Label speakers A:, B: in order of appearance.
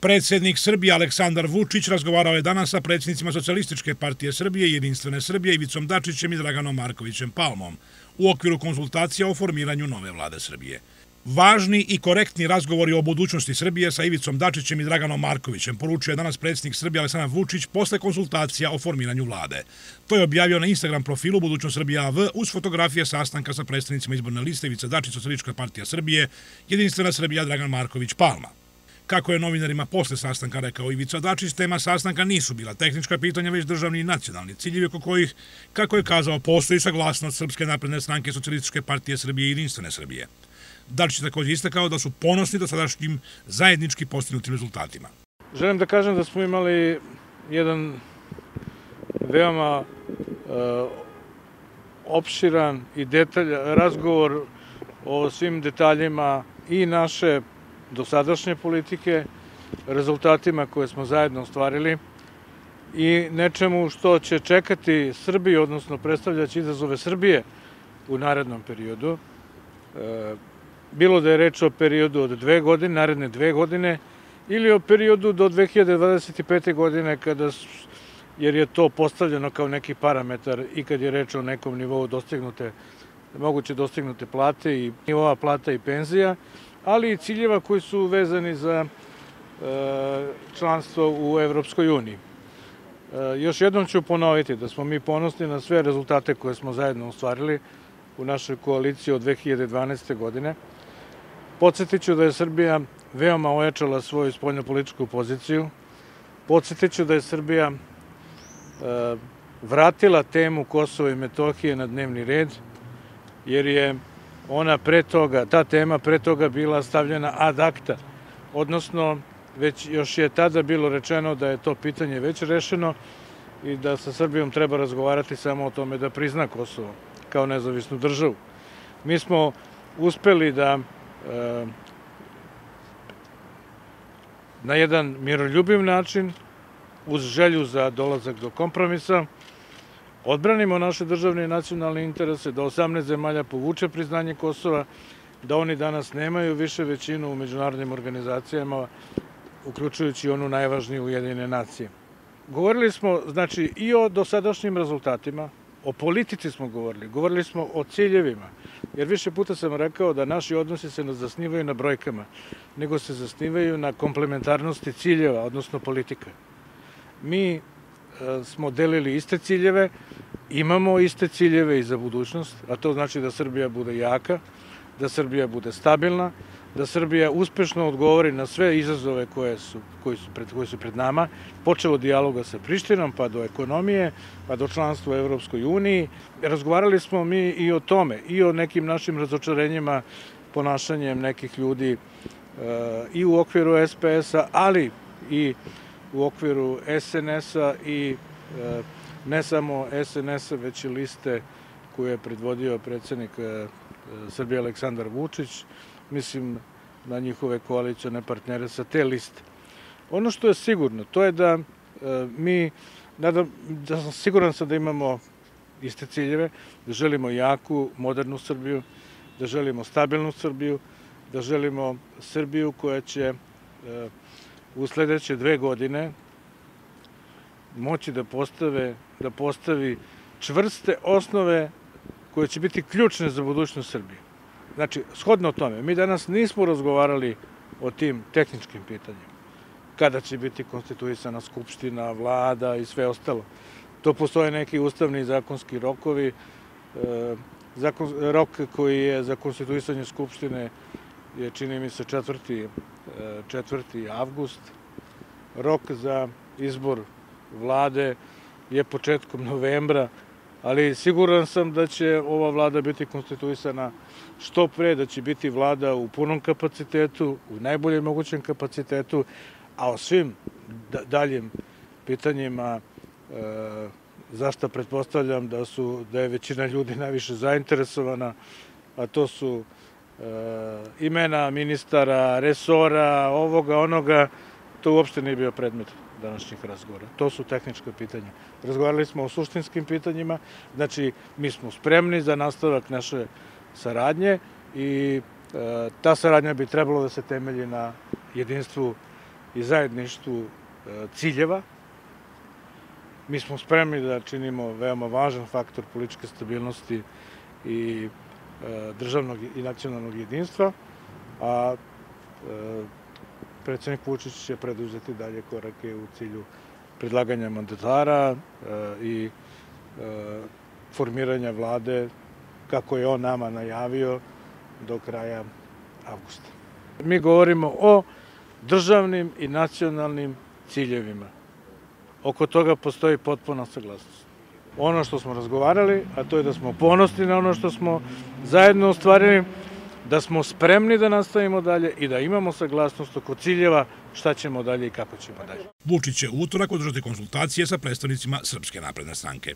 A: Predsjednik Srbije Aleksandar Vučić razgovarao je danas sa predsjednicima Socijalističke partije Srbije, Jedinstvene Srbije, Ivicom Dačićem i Draganom Markovićem Palmom u okviru konzultacija o formiranju nove vlade Srbije. Važni i korektni razgovori o budućnosti Srbije sa Ivicom Dačićem i Draganom Markovićem poručio je danas predsjednik Srbije Aleksandar Vučić posle konzultacija o formiranju vlade. To je objavio na Instagram profilu Budućnost Srbije AV uz fotografije sastanka sa predstavnicima izborne liste Ivica Dačić, Socijalistička partija Srbije, Jedinstvena Srbija, Dragan Marković Palma. Kako je novinarima posle sastanka rekao Ivica Dačić, tema sastanka nisu bila tehnička pitanja, već državni i nacionalni ciljevi oko kojih, kako je kazao, postoji saglasnost Srpske napredne stranke, Socijalističke partije Srbije i Jedinstvene Srbije. Dačić je također istakao da su ponosni dosadašnjim zajednički postignutim rezultatima.
B: Želim da kažem da smo imali jedan veoma opširan i detaljan razgovor o svim detaljima i naše dosadašnje politike, rezultatima koje smo zajedno ostvarili i nečemu što će čekati Srbiju, odnosno predstavljaći izazove Srbije u narednom periodu. Bilo da je reč o periodu od 2 godine, naredne 2 godine, ili o periodu do 2025. godine, jer je to postavljeno kao neki parametar i kad je reč o nekom nivou moguće dostignute plate i nivoa plata i penzija, ali i ciljeva koji su vezani za članstvo u Evropskoj uniji. Još jednom ću ponoviti da smo mi ponosni na sve rezultate koje smo zajedno ostvarili u našoj koaliciji od 2012. godine. Podsjetit ću da je Srbija veoma ojačala svoju spoljnopolitičku poziciju. Podsjetit ću da je Srbija vratila temu Kosova i Metohije na dnevni red, jer je ta tema pre toga bila stavljena ad acta, odnosno još je tada bilo rečeno da je to pitanje već rešeno i da sa Srbijom treba razgovarati samo o tome da prizna Kosovo kao nezavisnu državu. Mi smo uspeli da na jedan miroljubiv način, uz želju za dolazak do kompromisa, odbranimo naše državne i nacionalne interese, da 18 zemalja povuče priznanje Kosova, da oni danas nemaju više većinu u međunarodnim organizacijama, uključujući onu najvažniju Ujedinjene nacije. Govorili smo, znači, i o dosadašnjim rezultatima, o politici smo govorili smo o ciljevima, jer više puta sam rekao da naši odnosi se ne zasnivaju na brojkama, nego se zasnivaju na komplementarnosti ciljeva, odnosno politika. Mi smo delili iste ciljeve, imamo iste ciljeve i za budućnost, a to znači da Srbija bude jaka, da Srbija bude stabilna, da Srbija uspešno odgovori na sve izazove koji su pred nama, počeo od dijaloga sa Prištinom, pa do ekonomije, pa do članstva u Evropskoj uniji. Razgovarali smo mi i o tome, i o nekim našim razočarenjima, ponašanjem nekih ljudi i u okviru SPS-a, ali i u okviru SNS-a i ne samo SNS-a, već i liste koju je predvodio predsjednik Srbije Aleksandar Vučić, mislim na njihove koalicione partnere sa te liste. Ono što je sigurno, to je da siguran sam da imamo iste ciljeve, da želimo jaku, modernu Srbiju, da želimo stabilnu Srbiju, da želimo Srbiju koja će u sledeće 2 godine moći da postavi čvrste osnove koje će biti ključne za budućnost Srbije. Znači, shodno tome, mi danas nismo razgovarali o tim tehničkim pitanjima. Kada će biti konstituisana Skupština, vlada i sve ostalo. To postoje neki ustavni i zakonski rokovi. Rok koji je za konstituisanje Skupštine je, čini mi se, 4. avgust. Rok za izbor vlade je početkom novembra, ali siguran sam da će ova vlada biti konstituisana što pre, da će biti vlada u punom kapacitetu, u najboljem mogućem kapacitetu, a o svim daljim pitanjima zašto pretpostavljam da je većina ljudi najviše zainteresovana, a to su imena ministara, resora, ovoga, onoga, to uopšte nije bio predmet današnjih razgovora. To su tehnička pitanja. Razgovarali smo o suštinskim pitanjima, znači mi smo spremni za nastavak naše saradnje i ta saradnja bi trebalo da se temelji na jedinstvu i zajedništvu ciljeva. Mi smo spremni da činimo veoma važan faktor političke stabilnosti i državnog i nacionalnog jedinstva, a predsednik Vučić će preduzeti dalje korake u cilju predlaganja mandatara i formiranja vlade, kako je on nama najavio, do kraja avgusta. Mi govorimo o državnim i nacionalnim ciljevima. Oko toga postoji potpuna saglasnost. Ono što smo razgovarali, a to je da smo ponosni na ono što smo zajedno ostvarili, da smo spremni da nastavimo dalje i da imamo saglasnost oko ciljeva šta ćemo dalje i kako ćemo dalje.
A: Vučić će u utorak održati konsultacije sa predstavnicima Srpske napredne stranke.